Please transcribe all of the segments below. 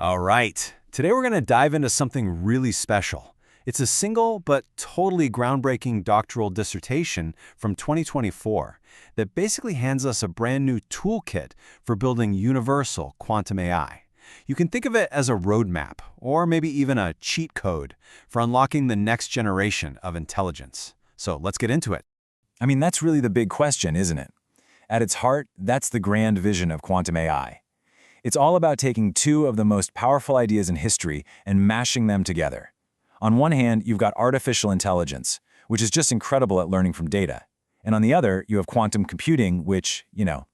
All right, today we're going to dive into something really special. It's a single but totally groundbreaking doctoral dissertation from 2024 that basically hands us a brand new toolkit for building universal quantum AI. You can think of it as a roadmap, or maybe even a cheat code for unlocking the next generation of intelligence. So let's get into it. I mean, that's really the big question, isn't it? At its heart, that's the grand vision of quantum AI. It's all about taking two of the most powerful ideas in history and mashing them together. On one hand, you've got artificial intelligence, which is just incredible at learning from data. And on the other, you have quantum computing, which,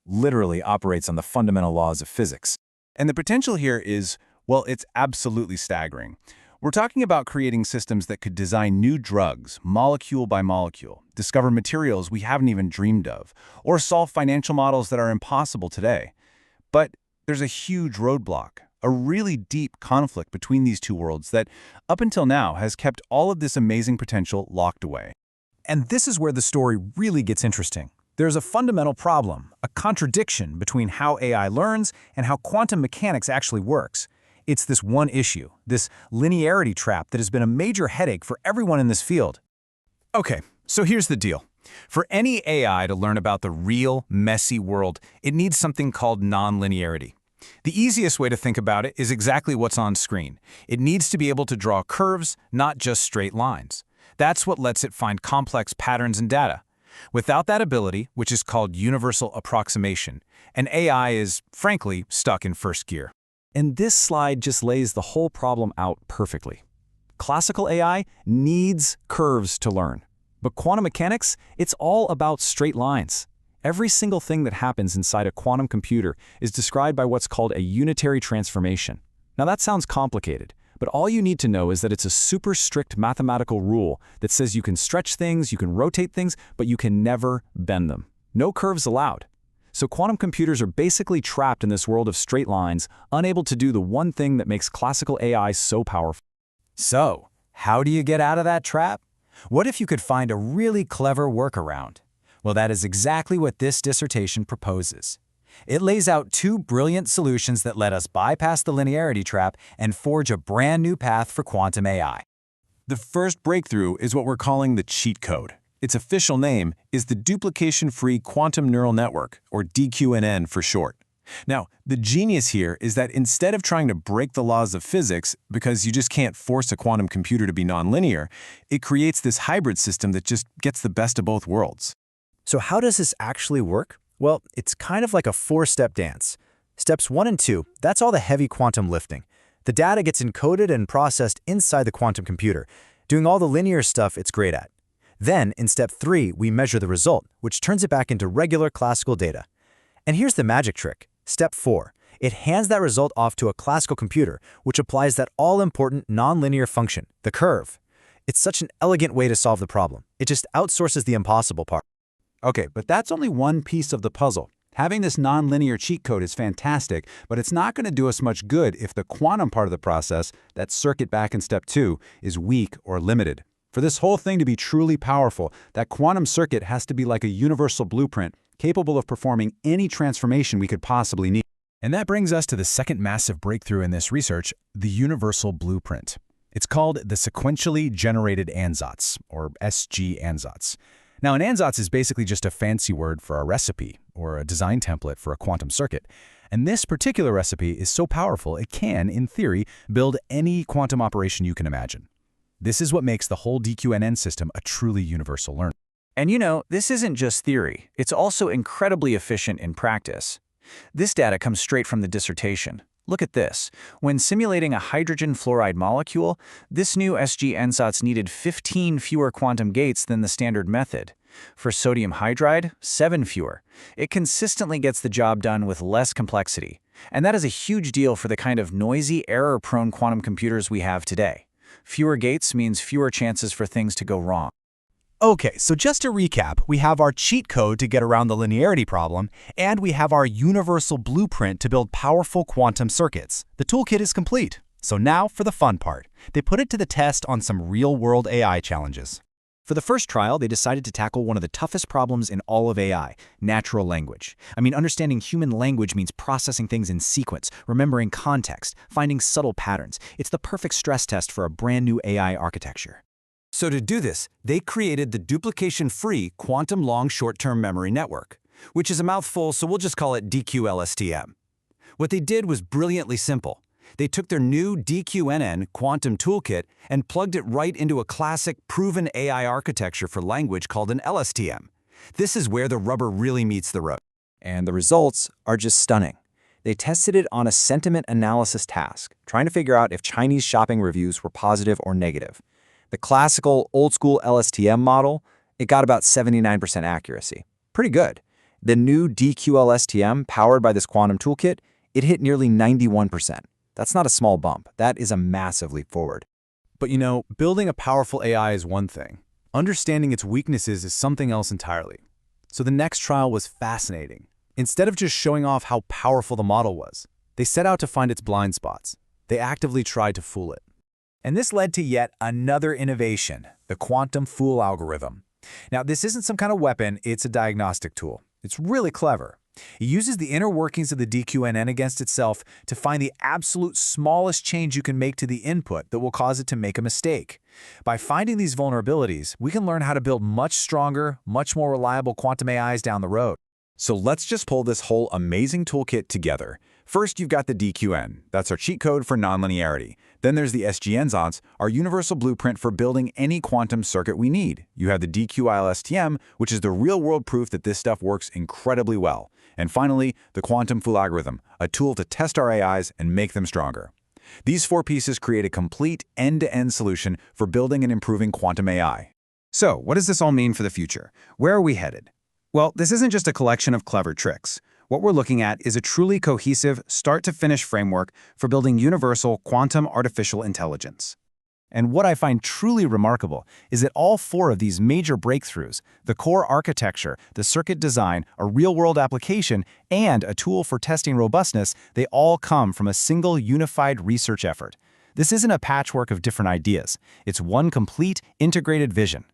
literally operates on the fundamental laws of physics. And the potential here is, well, it's absolutely staggering. We're talking about creating systems that could design new drugs, molecule by molecule, discover materials we haven't even dreamed of, or solve financial models that are impossible today. But there's a huge roadblock, a really deep conflict between these two worlds that, up until now, has kept all of this amazing potential locked away. And this is where the story really gets interesting. There's a fundamental problem, a contradiction between how AI learns and how quantum mechanics actually works. It's this one issue, this linearity trap that has been a major headache for everyone in this field. Okay, so here's the deal. For any AI to learn about the real, messy world, it needs something called nonlinearity. The easiest way to think about it is exactly what's on screen. It needs to be able to draw curves, not just straight lines. That's what lets it find complex patterns in data. Without that ability, which is called universal approximation, an AI is, frankly, stuck in first gear. And this slide just lays the whole problem out perfectly. Classical AI needs curves to learn. But quantum mechanics, it's all about straight lines. Every single thing that happens inside a quantum computer is described by what's called a unitary transformation. Now that sounds complicated, but all you need to know is that it's a super strict mathematical rule that says you can stretch things, you can rotate things, but you can never bend them. No curves allowed. So quantum computers are basically trapped in this world of straight lines, unable to do the one thing that makes classical AI so powerful. So, how do you get out of that trap? What if you could find a really clever workaround? Well, that is exactly what this dissertation proposes. It lays out two brilliant solutions that let us bypass the linearity trap and forge a brand new path for quantum AI. The first breakthrough is what we're calling the cheat code. Its official name is the Duplication-Free Quantum Neural Network, or DQNN for short. Now, the genius here is that instead of trying to break the laws of physics, because you just can't force a quantum computer to be nonlinear, it creates this hybrid system that just gets the best of both worlds. So how does this actually work? Well, it's kind of like a four-step dance. Steps 1 and 2, that's all the heavy quantum lifting. The data gets encoded and processed inside the quantum computer, doing all the linear stuff it's great at. Then, in step 3, we measure the result, which turns it back into regular classical data. And here's the magic trick. Step 4, it hands that result off to a classical computer, which applies that all-important nonlinear function, the curve. It's such an elegant way to solve the problem. It just outsources the impossible part. Okay, but that's only one piece of the puzzle. Having this nonlinear cheat code is fantastic, but it's not going to do us much good if the quantum part of the process, that circuit back in step 2, is weak or limited. For this whole thing to be truly powerful, that quantum circuit has to be like a universal blueprint, capable of performing any transformation we could possibly need. And that brings us to the second massive breakthrough in this research, the universal blueprint. It's called the sequentially generated ansatz, or SG ansatz. Now, an ansatz is basically just a fancy word for a recipe, or a design template for a quantum circuit. And this particular recipe is so powerful it can, in theory, build any quantum operation you can imagine. This is what makes the whole DQNN system a truly universal learner. And this isn't just theory. It's also incredibly efficient in practice. This data comes straight from the dissertation. Look at this. When simulating a hydrogen fluoride molecule, this new SG ansatz needed 15 fewer quantum gates than the standard method. For sodium hydride, 7 fewer. It consistently gets the job done with less complexity. And that is a huge deal for the kind of noisy, error-prone quantum computers we have today. Fewer gates means fewer chances for things to go wrong. Okay, so just to recap, we have our cheat code to get around the linearity problem, and we have our universal blueprint to build powerful quantum circuits. The toolkit is complete. So now for the fun part. They put it to the test on some real-world AI challenges. For the first trial, they decided to tackle one of the toughest problems in all of AI, natural language. I mean, understanding human language means processing things in sequence, remembering context, finding subtle patterns. It's the perfect stress test for a brand new AI architecture. So to do this, they created the duplication-free quantum long short-term memory network, which is a mouthful, so we'll just call it DQLSTM. What they did was brilliantly simple. They took their new DQNN quantum toolkit and plugged it right into a classic, proven AI architecture for language called an LSTM. This is where the rubber really meets the road. And the results are just stunning. They tested it on a sentiment analysis task, trying to figure out if Chinese shopping reviews were positive or negative. The classical, old-school LSTM model, it got about 79% accuracy. Pretty good. The new DQLSTM, powered by this quantum toolkit, it hit nearly 91%. That's not a small bump. That is a massive leap forward. But you know, building a powerful AI is one thing. Understanding its weaknesses is something else entirely. So the next trial was fascinating. Instead of just showing off how powerful the model was, they set out to find its blind spots. They actively tried to fool it. And this led to yet another innovation, the quantum fool algorithm. Now, this isn't some kind of weapon, it's a diagnostic tool. It's really clever. It uses the inner workings of the DQNN against itself to find the absolute smallest change you can make to the input that will cause it to make a mistake. By finding these vulnerabilities, we can learn how to build much stronger, much more reliable quantum AIs down the road. So let's just pull this whole amazing toolkit together. First, you've got the DQN. That's our cheat code for nonlinearity. Then there's the SGNZONS, our universal blueprint for building any quantum circuit we need. You have the DQILSTM, which is the real-world proof that this stuff works incredibly well. And finally, the quantum fool algorithm, a tool to test our AIs and make them stronger. These four pieces create a complete end-to-end solution for building and improving quantum AI. So, what does this all mean for the future? Where are we headed? Well, this isn't just a collection of clever tricks. What we're looking at is a truly cohesive, start-to-finish framework for building universal quantum artificial intelligence. And what I find truly remarkable is that all four of these major breakthroughs, the core architecture, the circuit design, a real-world application, and a tool for testing robustness, they all come from a single unified research effort. This isn't a patchwork of different ideas. It's one complete, integrated vision.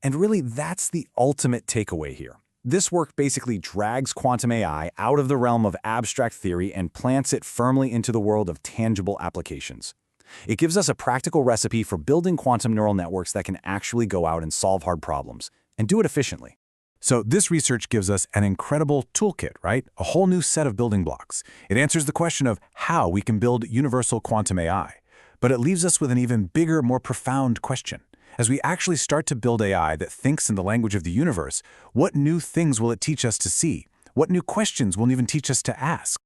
And really, that's the ultimate takeaway here. This work basically drags quantum AI out of the realm of abstract theory and plants it firmly into the world of tangible applications. It gives us a practical recipe for building quantum neural networks that can actually go out and solve hard problems, and do it efficiently. So this research gives us an incredible toolkit, right? A whole new set of building blocks. It answers the question of how we can build universal quantum AI. But it leaves us with an even bigger, more profound question. As we actually start to build AI that thinks in the language of the universe, what new things will it teach us to see? What new questions will it even teach us to ask?